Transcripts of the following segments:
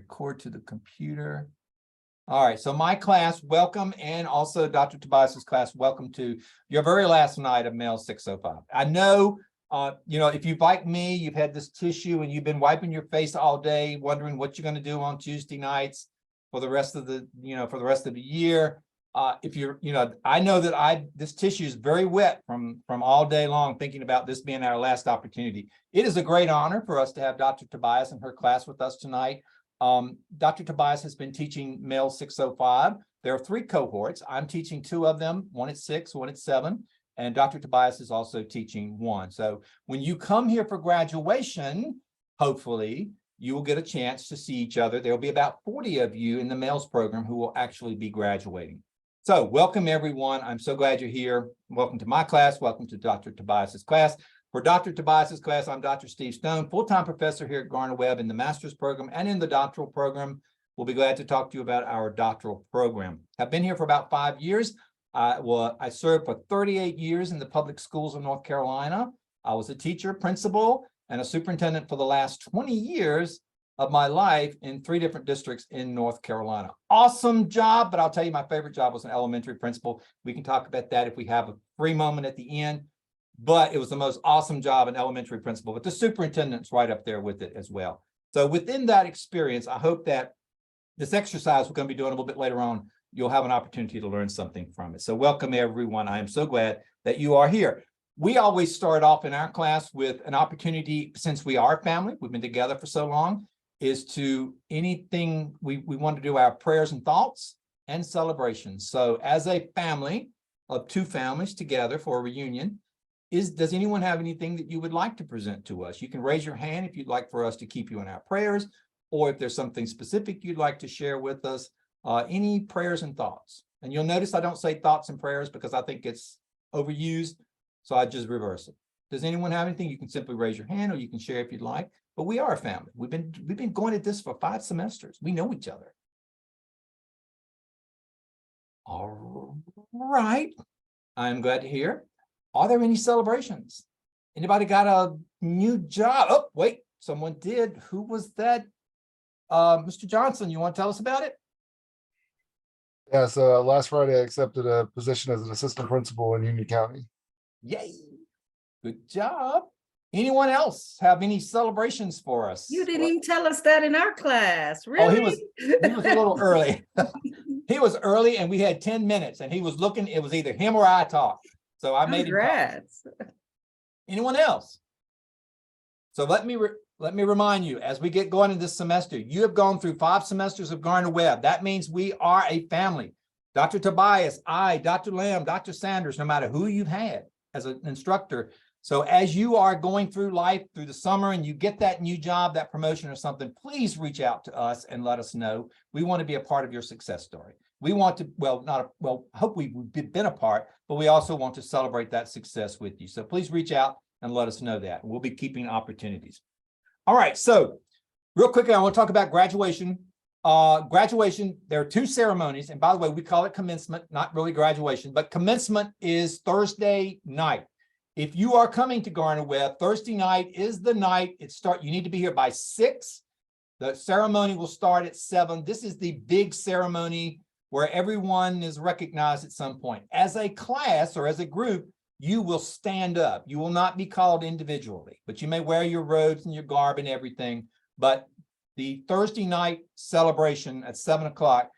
record to the computer. All right, so my class, welcome, and also Dr. Tobias's class, welcome to your very last night of Male 605. I know, if you've like me, you've had this tissue and you've been wiping your face all day, wondering what you're going to do on Tuesday nights for the rest of the, for the rest of the year. If you're, I know that this tissue is very wet from all day long, thinking about this being our last opportunity. It is a great honor for us to have Dr. Tobias and her class with us tonight. Dr. Tobias has been teaching Male 605. There are 3 cohorts. I'm teaching 2 of them, one at 6, one at 7, and Dr. Tobias is also teaching 1. So when you come here for graduation, hopefully you will get a chance to see each other. There will be about 40 of you in the Males program who will actually be graduating. So welcome everyone. I'm so glad you're here. Welcome to my class. Welcome to Dr. Tobias's class. For Dr. Tobias's class, I'm Dr. Steve Stone, full-time professor here at Gardner-Webb in the master's program and in the doctoral program. We'll be glad to talk to you about our doctoral program. I've been here for about 5 years. I served for 38 years in the public schools of North Carolina. I was a teacher, principal, and a superintendent for the last 20 years of my life in 3 different districts in North Carolina. Awesome job, but I'll tell you my favorite job was an elementary principal. We can talk about that if we have a free moment at the end. But it was the most awesome job, an elementary principal, but the superintendent's right up there with it as well. So within that experience, I hope that this exercise we're going to be doing a little bit later on, you'll have an opportunity to learn something from it. So welcome everyone. I am so glad that you are here. We always start off in our class with an opportunity, since we are family, we've been together for so long, is to anything we want to do our prayers and thoughts and celebrations. So as a family of 2 families together for a reunion, does anyone have anything that you would like to present to us? You can raise your hand if you'd like for us to keep you in our prayers, or if there's something specific you'd like to share with us, any prayers and thoughts. And you'll notice I don't say thoughts and prayers because I think it's overused, so I just reverse it. Does anyone have anything? You can simply raise your hand, or you can share if you'd like. But we are a family. We've been going at this for 5 semesters. We know each other. All right. I'm glad to hear. Are there any celebrations? Anybody got a new job? Oh, wait, someone did. Who was that? Mr. Johnson, you want to tell us about it? Yeah, so last Friday I accepted a position as an assistant principal in Union County. Yay, good job. Anyone else have any celebrations for us? You didn't even tell us that in our class, really? Oh, he was a little early. He was early and we had 10 minutes and he was looking, it was either him or I talked. So I made him talk. Congrats. Anyone else? So let me remind you, as we get going in this semester, you have gone through 5 semesters of Gardner-Webb. That means we are a family. Dr. Tobias, I, Dr. Lamb, Dr. Sanders, no matter who you've had as an instructor. So as you are going through life through the summer and you get that new job, that promotion or something, please reach out to us and let us know. We want to be a part of your success story. We want to, hope we've been a part, but we also want to celebrate that success with you. So please reach out and let us know that. We'll be keeping opportunities. All right, so real quickly, I want to talk about graduation. Graduation, there are 2 ceremonies. And by the way, we call it commencement, not really graduation, but commencement is Thursday night. If you are coming to Gardner-Webb, Thursday night is the night you need to be here by 6. The ceremony will start at 7. This is the big ceremony where everyone is recognized at some point. As a class or as a group, you will stand up. You will not be called individually, but you may wear your robes and your garb and everything. But the Thursday night celebration at 7 o'clock,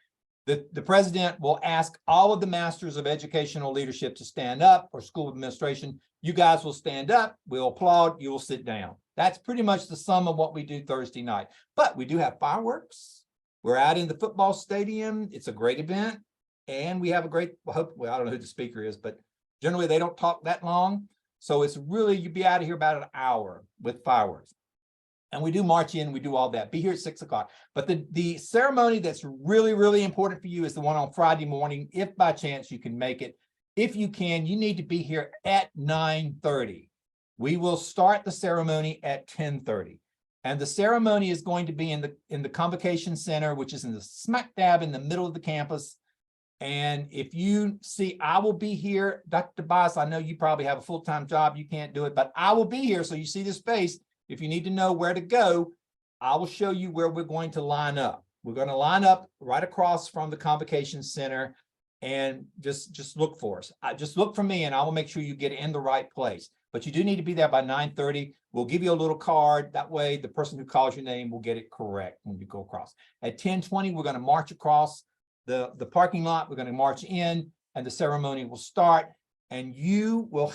the president will ask all of the masters of educational leadership to stand up, or school administration. You guys will stand up, we'll applaud, you will sit down. That's pretty much the sum of what we do Thursday night. But we do have fireworks. We're out in the football stadium. It's a great event. And we have a great, I don't know who the speaker is, but generally they don't talk that long. So it's really, you'd be out of here about an hour with fireworks. And we do march in, we do all that. Be here at 6 o'clock. But the ceremony that's really, really important for you is the one on Friday morning, if by chance you can make it. If you can, you need to be here at 9:30. We will start the ceremony at 10:30. And the ceremony is going to be in the Convocation Center, which is in the smack dab in the middle of the campus. And if you see, I will be here. Dr. Tobias, I know you probably have a full-time job. You can't do it, but I will be here. So you see this face. If you need to know where to go, I will show you where we're going to line up. We're going to line up right across from the Convocation Center, and just look for us. Just look for me and I will make sure you get in the right place. But you do need to be there by 9:30. We'll give you a little card. That way the person who calls your name will get it correct when you go across. At 10:20, we're going to march across the parking lot. We're going to march in and the ceremony will start. And you'll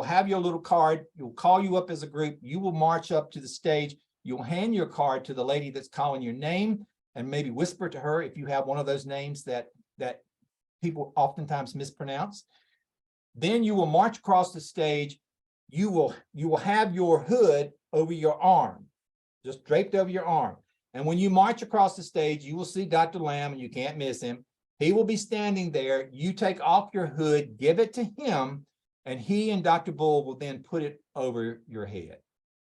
have your little card. You'll call you up as a group. You will march up to the stage. You'll hand your card to the lady that's calling your name and maybe whisper to her if you have one of those names that people oftentimes mispronounce. Then you will march across the stage. You will have your hood over your arm, just draped over your arm. And when you march across the stage, you will see Dr. Lamb, and you can't miss him. He will be standing there. You take off your hood, give it to him, and he and Dr. Bull will then put it over your head.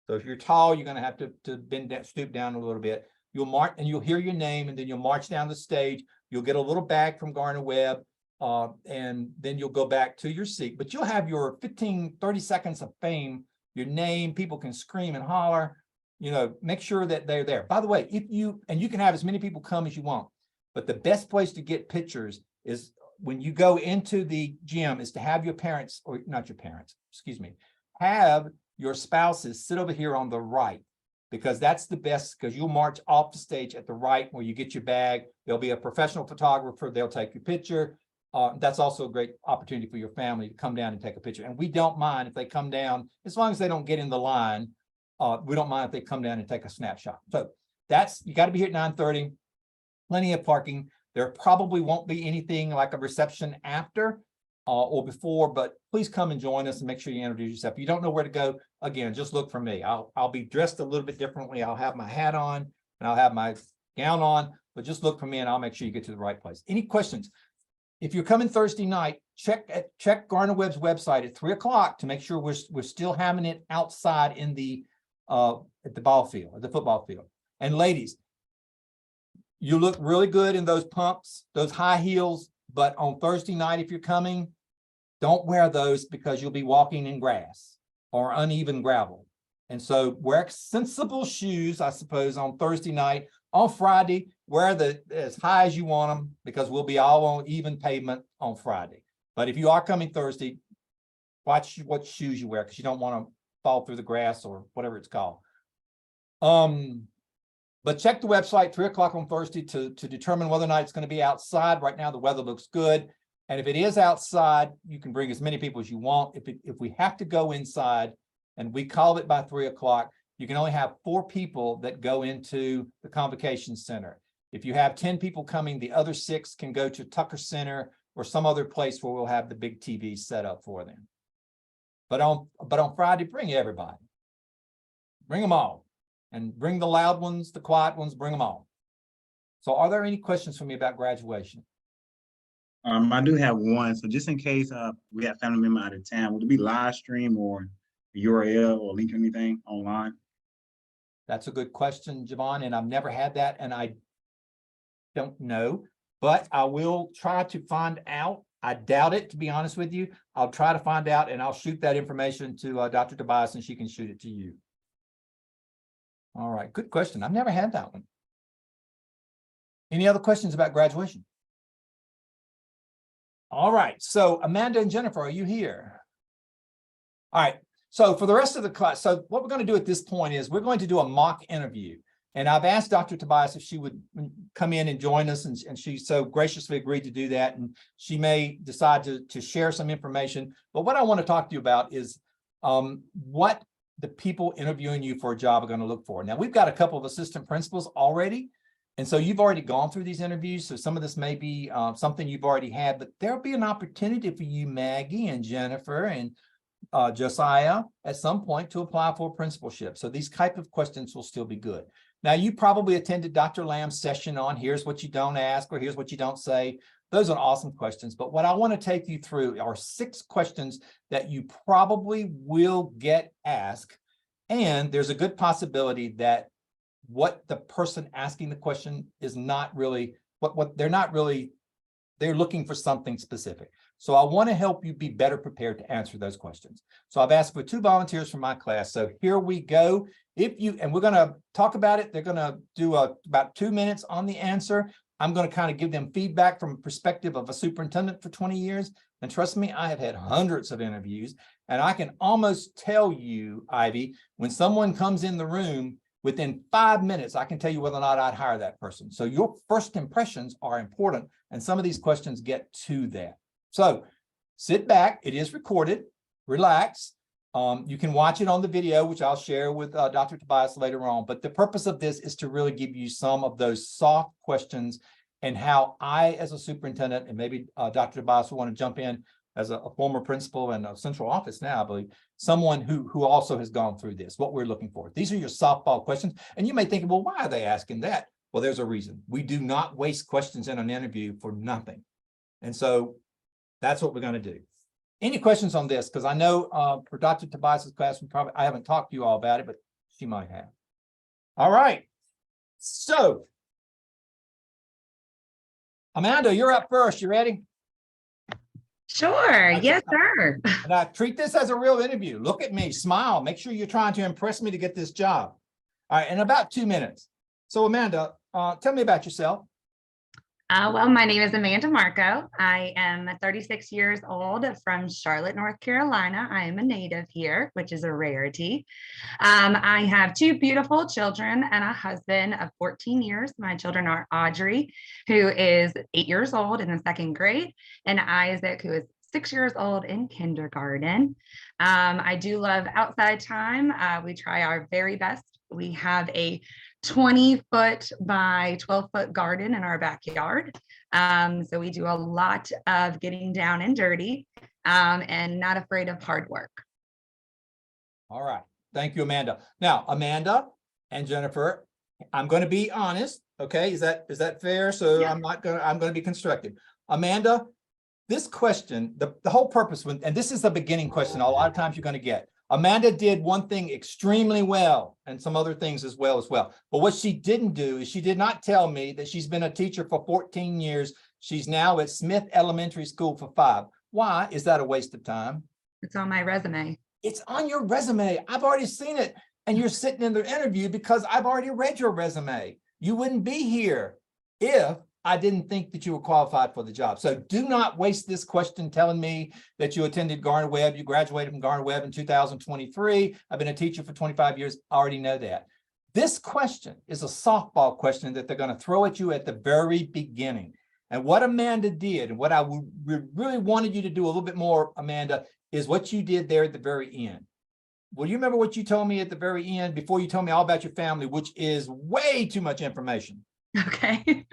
So if you're tall, you're going to have to bend down, stoop down a little bit. You'll march and you'll hear your name, and then you'll march down the stage. You'll get a little bag from Gardner Webb, and then you'll go back to your seat. But you'll have your 15-30 seconds of fame, your name. People can scream and holler. You know, make sure that they're there. By the way, you can have as many people come as you want, but the best place to get pictures is when you go into the gym is to have your parents, or not your parents, excuse me, have your spouses sit over here on the right, because that's the best, because you'll march off the stage at the right where you get your bag. There'll be a professional photographer. They'll take your picture. That's also a great opportunity for your family to come down and take a picture. And we don't mind if they come down, as long as they don't get in the line. We don't mind if they come down and take a snapshot. So you got to be here at 9:30. Plenty of parking. There probably won't be anything like a reception after or before, but please come and join us and make sure you introduce yourself. If you don't know where to go, again, just look for me. I'll be dressed a little bit differently. I'll have my hat on and I'll have my gown on, but just look for me and I'll make sure you get to the right place. Any questions? If you're coming Thursday night, check Gardner Webb's website at 3 o'clock to make sure we're still having it outside in the at the ball field, at the football field. And ladies, you look really good in those pumps, those high heels, but on Thursday night, if you're coming, don't wear those because you'll be walking in grass or uneven gravel. And so wear sensible shoes, I suppose, on Thursday night. On Friday, wear as high as you want them, because we'll be all on even pavement on Friday. But if you are coming Thursday, watch what shoes you wear, because you don't want to fall through the grass or whatever it's called. But check the website 3 o'clock on Thursday to determine whether or not it's going to be outside. Right now, the weather looks good. And if it is outside, you can bring as many people as you want. If we have to go inside and we call it by 3 o'clock, you can only have 4 people that go into the Convocation Center. If you have 10 people coming, the other 6 can go to Tucker Center or some other place where we'll have the big TV set up for them. But on Friday, bring everybody. Bring them all. And bring the loud ones, the quiet ones, bring them all. So are there any questions for me about graduation? I do have one. So just in case we have family member out of town, will it be live stream or URL or link or anything online? That's a good question, Javon, and I've never had that, and I don't know, but I will try to find out. I doubt it, to be honest with you. I'll try to find out, and I'll shoot that information to Dr. Tobias, and she can shoot it to you. All right, good question. I've never had that one. Any other questions about graduation? All right, so Amanda and Jennifer, are you here? All right, so for the rest of the class, so what we're going to do at this point is we're going to do a mock interview. And I've asked Dr. Tobias if she would come in and join us, and she so graciously agreed to do that. And she may decide to share some information. But what I want to talk to you about is what the people interviewing you for a job are going to look for. Now, we've got a couple of assistant principals already. And so you've already gone through these interviews. So some of this may be something you've already had, but there'll be an opportunity for you, Maggie and Jennifer and Josiah, at some point to apply for a principalship. So these type of questions will still be good. Now, you probably attended Dr. Lamb's session on here's what you don't ask or here's what you don't say. Those are awesome questions. But what I want to take you through are 6 questions that you probably will get asked. And there's a good possibility that what the person asking the question is not really what they're not really, they're looking for something specific. So I want to help you be better prepared to answer those questions. So I've asked for 2 volunteers from my class. So here we go. and we're gonna talk about it, they're gonna do about 2 minutes on the answer. I'm gonna kind of give them feedback from a perspective of a superintendent for 20 years. And trust me, I have had hundreds of interviews, and I can almost tell you, Ivy, when someone comes in the room, within 5 minutes, I can tell you whether or not I'd hire that person. So your first impressions are important, and some of these questions get to that. So sit back, it is recorded, relax. You can watch it on the video, which I'll share with Dr. Tobias later on. But the purpose of this is to really give you some of those soft questions and how I, as a superintendent, and maybe Dr. Tobias will want to jump in as a former principal and a central office now, I believe, someone who also has gone through this, what we're looking for. These are your softball questions. And you may think, well, why are they asking that? Well, there's a reason. We do not waste questions in an interview for nothing. And so that's what we're going to do. Any questions on this? Because I know for Dr. Tobias's class, I haven't talked to you all about it, but she might have. All right. So, Amanda, you're up first. You ready? Sure. Yes, sir. And I treat this as a real interview. Look at me, smile. Make sure you're trying to impress me to get this job. All right, in about 2 minutes. So, Amanda, tell me about yourself. Well, my name is Amanda Marco. I am 36 years old from Charlotte, North Carolina. I am a native here, which is a rarity. I have 2 beautiful children and a husband of 14 years. My children are Audrey, who is 8 years old in the 2nd grade, and Isaac, who is 6 years old in kindergarten. I do love outside time. We try our very best. We have a 20-foot by 12-foot garden in our backyard. So we do a lot of getting down and dirty and not afraid of hard work. All right. Thank you, Amanda. Now, Amanda and Jennifer, I'm going to be honest. Okay. Is that fair? So Yeah. I'm going to be constructive. Amanda, this question, the whole purpose, and this is the beginning question, a lot of times you're going to get. Amanda did one thing extremely well and some other things as well. But what she didn't do is she did not tell me that she's been a teacher for 14 years. She's now at Smith Elementary School for 5. Why? Is that a waste of time? It's on my resume. It's on your resume. I've already seen it. And you're sitting in the interview because I've already read your resume. You wouldn't be here if I didn't think that you were qualified for the job. So do not waste this question telling me that you attended Gardner-Webb. You graduated from Gardner-Webb in 2023. I've been a teacher for 25 years. I already know that. This question is a softball question that they're going to throw at you at the very beginning. And what Amanda did, and what I really wanted you to do a little bit more, Amanda, is what you did there at the very end. Well, you remember what you told me at the very end before you told me all about your family, which is way too much information. Okay.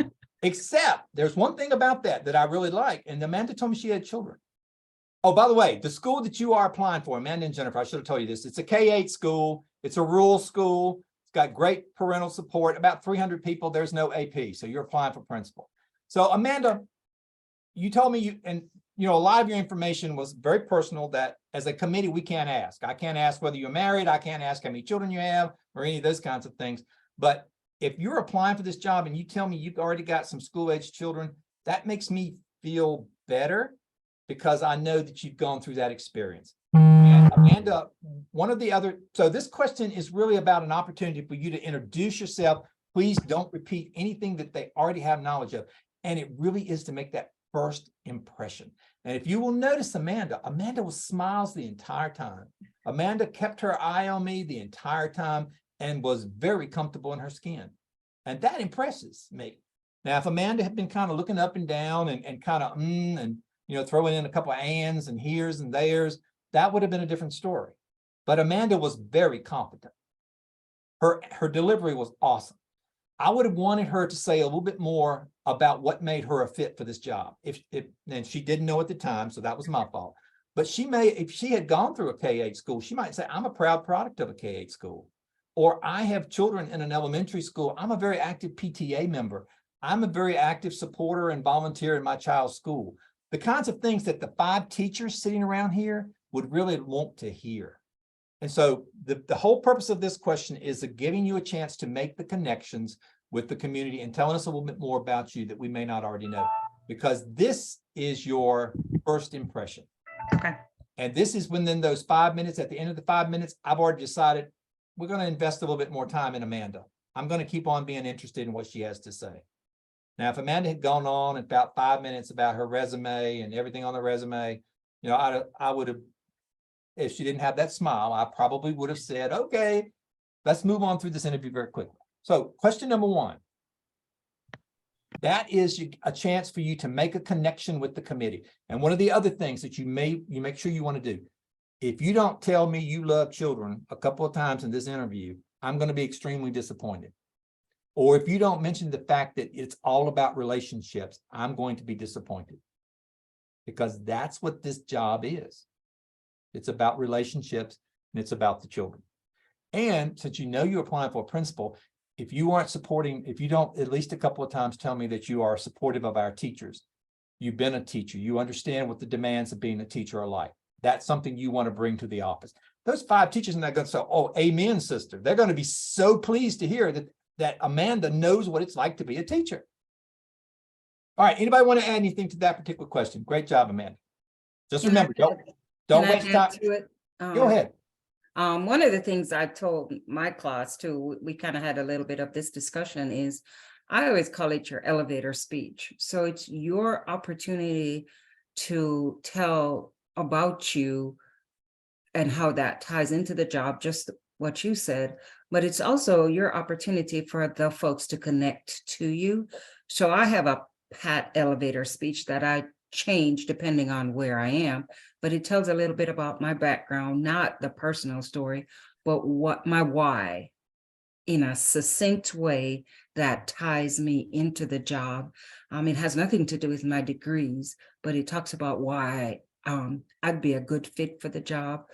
Except there's one thing about that I really like. And Amanda told me she had children. Oh, by the way, the school that you are applying for, Amanda and Jennifer, I should have told you this. It's a K-8 school. It's a rural school. It's got great parental support, about 300 people. There's no AP. So you're applying for principal. So Amanda, you told me a lot of your information was very personal that as a committee, we can't ask. I can't ask whether you're married. I can't ask how many children you have or any of those kinds of things. But if you're applying for this job and you tell me you've already got some school-age children, that makes me feel better because I know that you've gone through that experience. And Amanda, so this question is really about an opportunity for you to introduce yourself. Please don't repeat anything that they already have knowledge of. And it really is to make that first impression. And if you will notice Amanda was smiles the entire time. Amanda kept her eye on me the entire time and was very comfortable in her skin. And that impresses me. Now, if Amanda had been kind of looking up and down and kind of, and throwing in a couple of ands and here's and there's, that would have been a different story. But Amanda was very competent. Her delivery was awesome. I would have wanted her to say a little bit more about what made her a fit for this job. And she didn't know at the time, so that was my fault. But if she had gone through a K-8 school, she might say, I'm a proud product of a K-8 school. Or I have children in an elementary school. I'm a very active PTA member. I'm a very active supporter and volunteer in my child's school. The kinds of things that the 5 teachers sitting around here would really want to hear. And so the whole purpose of this question is giving you a chance to make the connections with the community and telling us a little bit more about you that we may not already know, because this is your first impression. Okay. And this is within those 5 minutes. At the end of the 5 minutes, I've already decided we're gonna invest a little bit more time in Amanda. I'm gonna keep on being interested in what she has to say. Now, if Amanda had gone on about 5 minutes about her resume and everything on the resume, you know, I would have, if she didn't have that smile, I probably would have said, okay, let's move on through this interview very quickly. So question number one. That is a chance for you to make a connection with the committee. And one of the other things that you make sure you want to do, if you don't tell me you love children a couple of times in this interview, I'm going to be extremely disappointed. Or if you don't mention the fact that it's all about relationships, I'm going to be disappointed. Because that's what this job is. It's about relationships and it's about the children. And since you know you're applying for a principal, if you aren't supporting, if you don't at least a couple of times tell me that you are supportive of our teachers, you've been a teacher, you understand what the demands of being a teacher are like. That's something you want to bring to the office. Those 5 teachers are not going to say, oh, amen, sister. They're going to be so pleased to hear that Amanda knows what it's like to be a teacher. All right, anybody want to add anything to that particular question? Great job, Amanda. Just Can I remember, don't Can I waste add time. to it? Go ahead. One of the things I told my class too, we kind of had a little bit of this discussion is, I always call it your elevator speech. So it's your opportunity to tell about you and how that ties into the job, just what you said, but it's also your opportunity for the folks to connect to you. So I have a pat elevator speech that I change depending on where I am, but it tells a little bit about my background, not the personal story, but what my why in a succinct way that ties me into the job. It has nothing to do with my degrees, but it talks about why I'd be a good fit for the job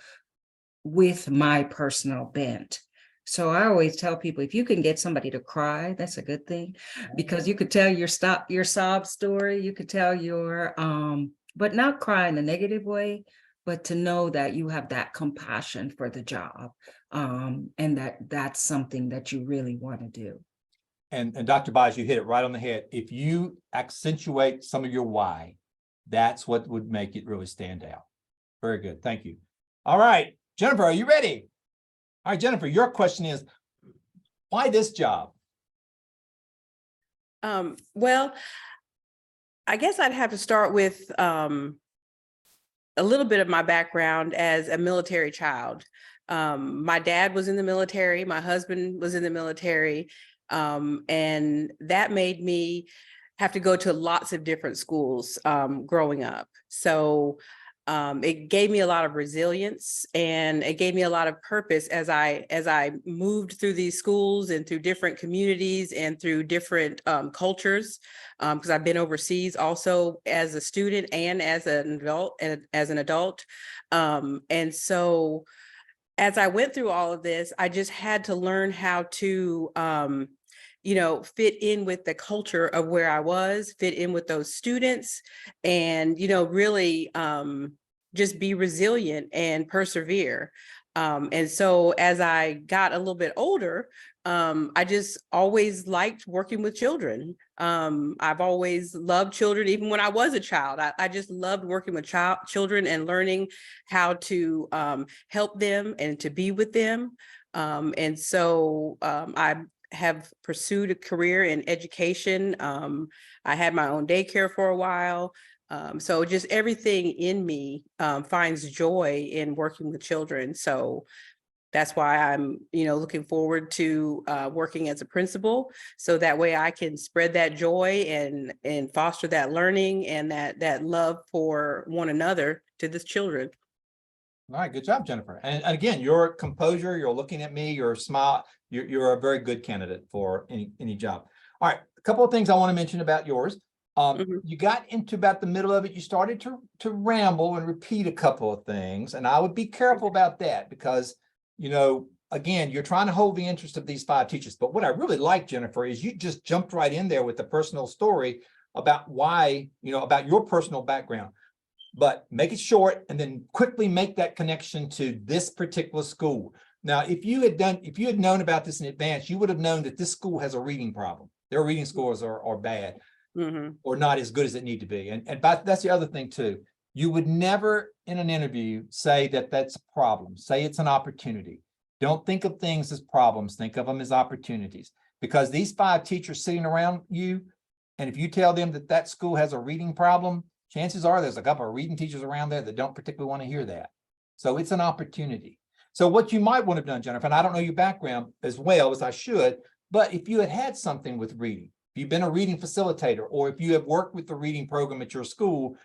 with my personal bent. So I always tell people, if you can get somebody to cry, that's a good thing, because you could tell your sob story, you could tell your, but not cry in a negative way, but to know that you have that compassion for the job, and that's something that you really want to do. And Dr. Bias, you hit it right on the head. If you accentuate some of your why, that's what would make it really stand out. Very good. Thank you. All right, Jennifer, are you ready? All right, Jennifer, your question is, why this job? Well, I guess I'd have to start with a little bit of my background as a military child. My dad was in the military, my husband was in the military, and that made me have to go to lots of different schools growing up. So it gave me a lot of resilience, and it gave me a lot of purpose as I moved through these schools and through different communities and through different cultures, because I've been overseas also as a student and as an adult. And so as I went through all of this, I just had to learn how to fit in with the culture of where I was, fit in with those students, and, really just be resilient and persevere. And so as I got a little bit older, I just always liked working with children. I've always loved children, even when I was a child. I just loved working with children and learning how to help them and to be with them. And so I have pursued a career in education. I had my own daycare for a while. So just everything in me finds joy in working with children. So that's why I'm, looking forward to working as a principal. So that way I can spread that joy and foster that learning and that love for one another to the children. All right, good job, Jennifer. And again, your composure, you're looking at me, your smile, you're a very good candidate for any job. All right, a couple of things I want to mention about yours. You got into about the middle of it, you started to ramble and repeat a couple of things, and I would be careful about that because, again, you're trying to hold the interest of these 5 teachers. But what I really like, Jennifer, is you just jumped right in there with the personal story about why, about your personal background. But make it short and then quickly make that connection to this particular school. Now, if you had known about this in advance, you would have known that this school has a reading problem. Their reading scores are bad. Or not as good as it need to be. And that's the other thing too. You would never in an interview say that that's a problem. Say it's an opportunity. Don't think of things as problems. Think of them as opportunities. Because these 5 teachers sitting around you, and if you tell them that that school has a reading problem, chances are there's a couple of reading teachers around there that don't particularly want to hear that. So it's an opportunity. So what you might want to have done, Jennifer, and I don't know your background as well as I should, but if you had something with reading, if you've been a reading facilitator, or if you have worked with the reading program at your school,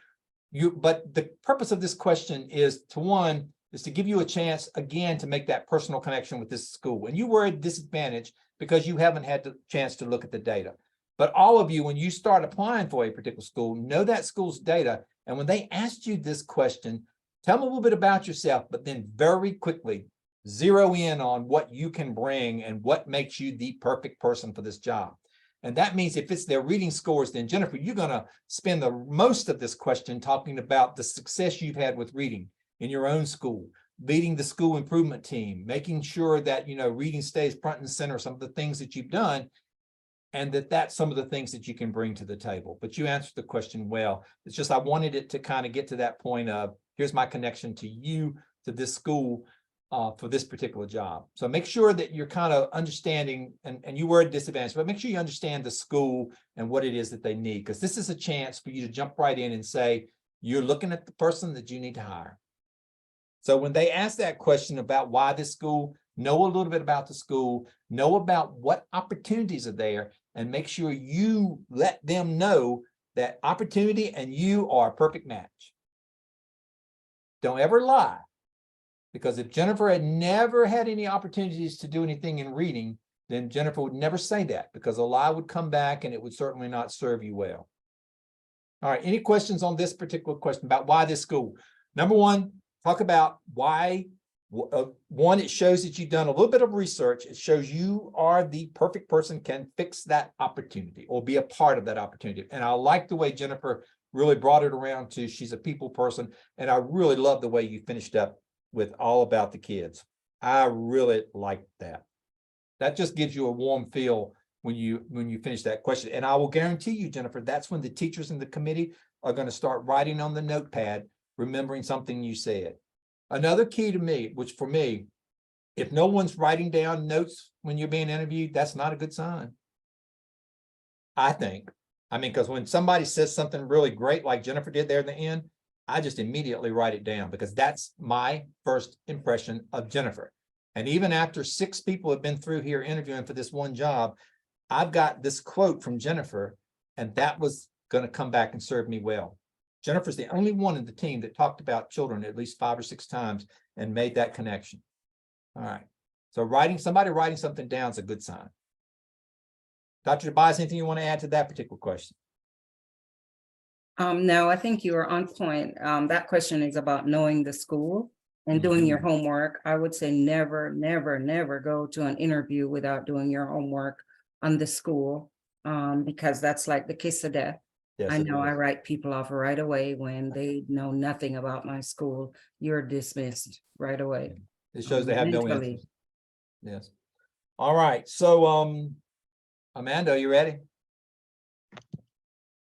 but the purpose of this question is to give you a chance again to make that personal connection with this school. And you were at disadvantage because you haven't had the chance to look at the data. But all of you, when you start applying for a particular school, know that school's data. And when they asked you this question, tell them a little bit about yourself, but then very quickly zero in on what you can bring and what makes you the perfect person for this job. And that means if it's their reading scores, then Jennifer, you're going to spend the most of this question talking about the success you've had with reading in your own school, leading the school improvement team, making sure that, reading stays front and center, some of the things that you've done, and that's some of the things that you can bring to the table. But you answered the question well. It's just I wanted it to kind of get to that point of, here's my connection to you, to this school, for this particular job. So make sure that you're kind of understanding, and you were at disadvantage, but make sure you understand the school and what it is that they need, because this is a chance for you to jump right in and say, you're looking at the person that you need to hire. So when they ask that question about why this school, know a little bit about the school, know about what opportunities are there, and make sure you let them know that opportunity and you are a perfect match. Don't ever lie. Because if Jennifer had never had any opportunities to do anything in reading, then Jennifer would never say that, because a lie would come back and it would certainly not serve you well. All right, any questions on this particular question about why this school? Number one, talk about why. One, it shows that you've done a little bit of research. It shows you are the perfect person, can fix that opportunity or be a part of that opportunity. And I like the way Jennifer really brought it around to, she's a people person. And I really love the way you finished up with all about the kids. I really like that. That just gives you a warm feel when you finish that question. And I will guarantee you, Jennifer, that's when the teachers in the committee are going to start writing on the notepad, remembering something you said. Another key to me, which for me, if no one's writing down notes when you're being interviewed, that's not a good sign. I think. I mean, because when somebody says something really great, like Jennifer did there at the end, I just immediately write it down, because that's my first impression of Jennifer. And even after 6 people have been through here interviewing for this one job, I've got this quote from Jennifer, and that was going to come back and serve me well. Jennifer's the only one in the team that talked about children at least 5 or 6 times and made that connection. All right. So somebody writing something down is a good sign. Dr. Tobias, anything you want to add to that particular question? No, I think you are on point. That question is about knowing the school and doing your homework. I would say never, never, never go to an interview without doing your homework on the school, because that's like the kiss of death. Yes, I know it I is. write people off right away when they know nothing about my school. You're dismissed right away. It shows they have no Mentally. interest. Yes. All right. So, Amanda, are you ready?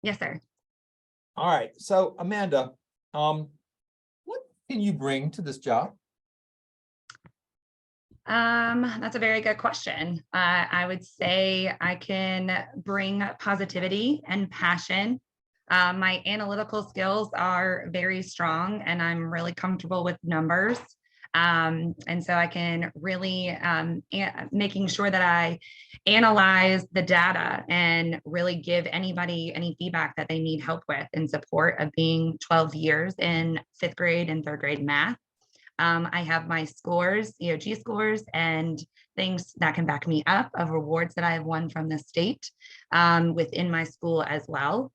Yes, sir. All right. So, Amanda, what can you bring to this job? That's a very good question. I would say I can bring positivity and passion. My analytical skills are very strong, and I'm really comfortable with numbers. And so I can really making sure that I analyze the data and really give anybody any feedback that they need help with in support of being 12 years in 5th grade and 3rd grade math. I have my scores, EOG scores, and things that can back me up of rewards that I've won from the state within my school as well.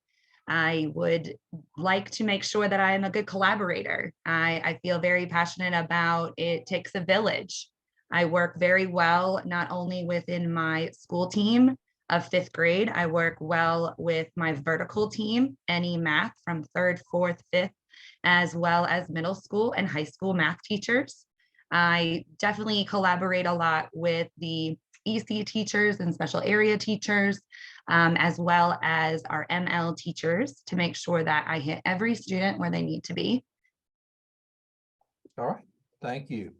I would like to make sure that I am a good collaborator. I feel very passionate about it takes a village. I work very well, not only within my school team of 5th grade, I work well with my vertical team, NE math from 3rd, 4th, 5th, as well as middle school and high school math teachers. I definitely collaborate a lot with the EC teachers and special area teachers, as well as our ML teachers, to make sure that I hit every student where they need to be. All right. Thank you.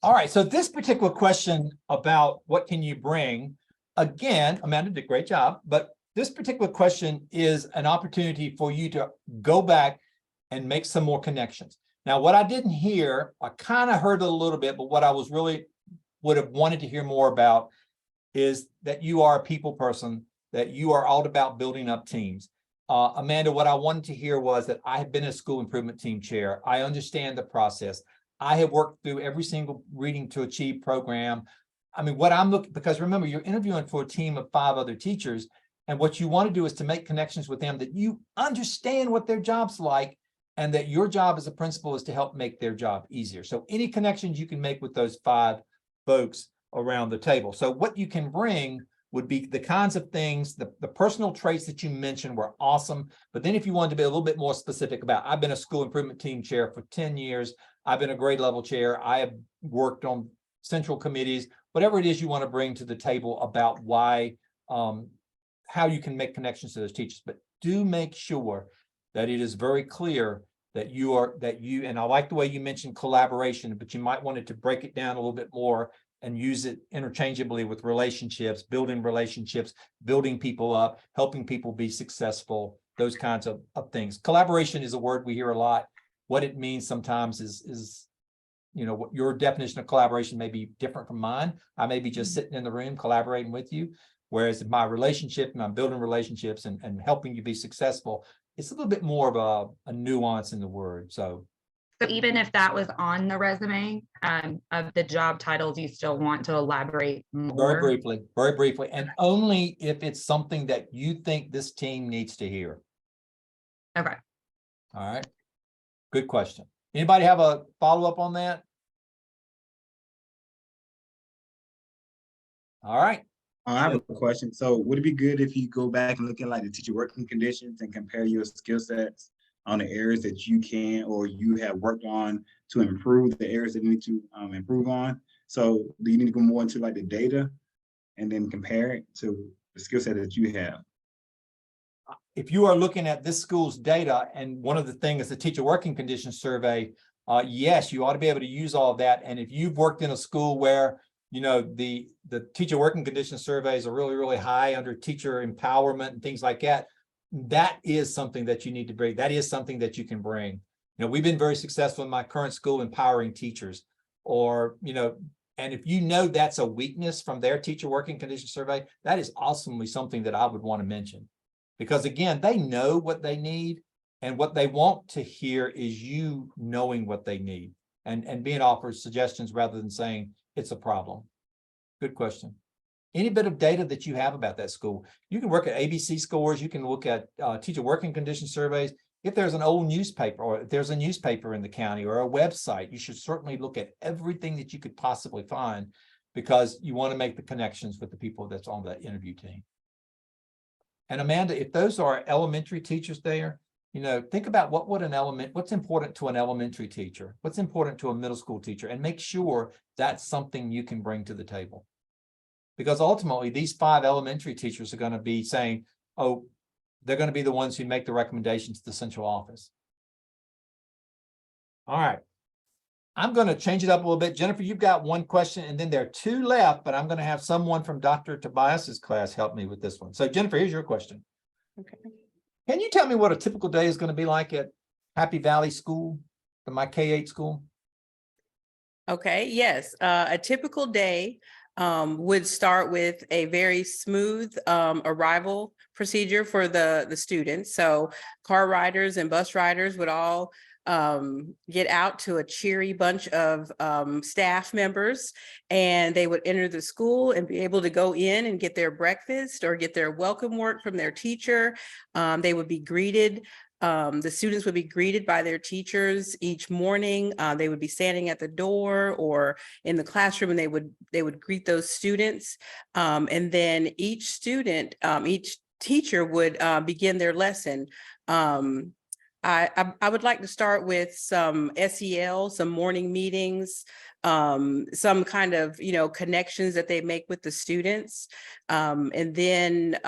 All right, so this particular question about what can you bring, again, Amanda did a great job, but this particular question is an opportunity for you to go back and make some more connections. Now, what I didn't hear, I kind of heard it a little bit, but what I was really would have wanted to hear more about is that you are a people person, that you are all about building up teams. Amanda, what I wanted to hear was that I have been a school improvement team chair. I understand the process. I have worked through every single Reading to Achieve program. I mean, what I'm looking, because remember, you're interviewing for a team of 5 other teachers, and what you want to do is to make connections with them that you understand what their job's like, and that your job as a principal is to help make their job easier. So any connections you can make with those 5 folks around the table. So what you can bring would be the kinds of things, the personal traits that you mentioned were awesome. But then if you wanted to be a little bit more specific about, I've been a school improvement team chair for 10 years. I've been a grade level chair. I have worked on central committees, whatever it is you want to bring to the table about why, how you can make connections to those teachers. But do make sure that it is very clear that and I like the way you mentioned collaboration, but you might want it to break it down a little bit more and use it interchangeably with relationships, building people up, helping people be successful, those kinds of things. Collaboration is a word we hear a lot. What it means sometimes is, what your definition of collaboration may be different from mine. I may be just sitting in the room collaborating with you, whereas in my relationship, and I'm building relationships and helping you be successful, it's a little bit more of a nuance in the word. So even if that was on the resume of the job titles, you still want to elaborate more? very briefly, and only if it's something that you think this team needs to hear. Okay. All right. Good question. Anybody have a follow-up on that? All right. I have a question. So would it be good if you go back and look at like the teacher working conditions and compare your skill sets on the areas that you can or you have worked on to improve the areas that you need to improve on? So do you need to go more into like the data and then compare it to the skill set that you have? If you are looking at this school's data, and one of the things is the teacher working conditions survey, yes, you ought to be able to use all of that. And if you've worked in a school where the teacher working condition surveys are really, really high under teacher empowerment and things like that, that is something that you need to bring. That is something that you can bring. We've been very successful in my current school empowering teachers, or, and if that's a weakness from their teacher working condition survey, that is awesomely something that I would want to mention. Because again, they know what they need, and what they want to hear is you knowing what they need and being offered suggestions rather than saying it's a problem. Good question. Any bit of data that you have about that school, you can work at ABC scores, you can look at teacher working condition surveys. If there's an old newspaper, or if there's a newspaper in the county or a website, you should certainly look at everything that you could possibly find, because you want to make the connections with the people that's on that interview team. And Amanda, if those are elementary teachers there, think about what's important to an elementary teacher, what's important to a middle school teacher, and make sure that's something you can bring to the table. Because ultimately, these 5 elementary teachers are going to be saying, oh, they're going to be the ones who make the recommendations to the central office. All right. I'm going to change it up a little bit. Jennifer, you've got one question, and then there are 2 left, but I'm going to have someone from Dr. Tobias's class help me with this one. So Jennifer, here's your question. Okay. Can you tell me what a typical day is going to be like at Happy Valley School, my K-8 school? Okay, yes. A typical day would start with a very smooth arrival procedure for the students. So car riders and bus riders would all get out to a cheery bunch of staff members, and they would enter the school and be able to go in and get their breakfast or get their welcome work from their teacher. They would be greeted. The students would be greeted by their teachers each morning. They would be standing at the door or in the classroom, and they would greet those students. And then each teacher would begin their lesson. I would like to start with some SEL, some morning meetings, some kind of, connections that they make with the students. And then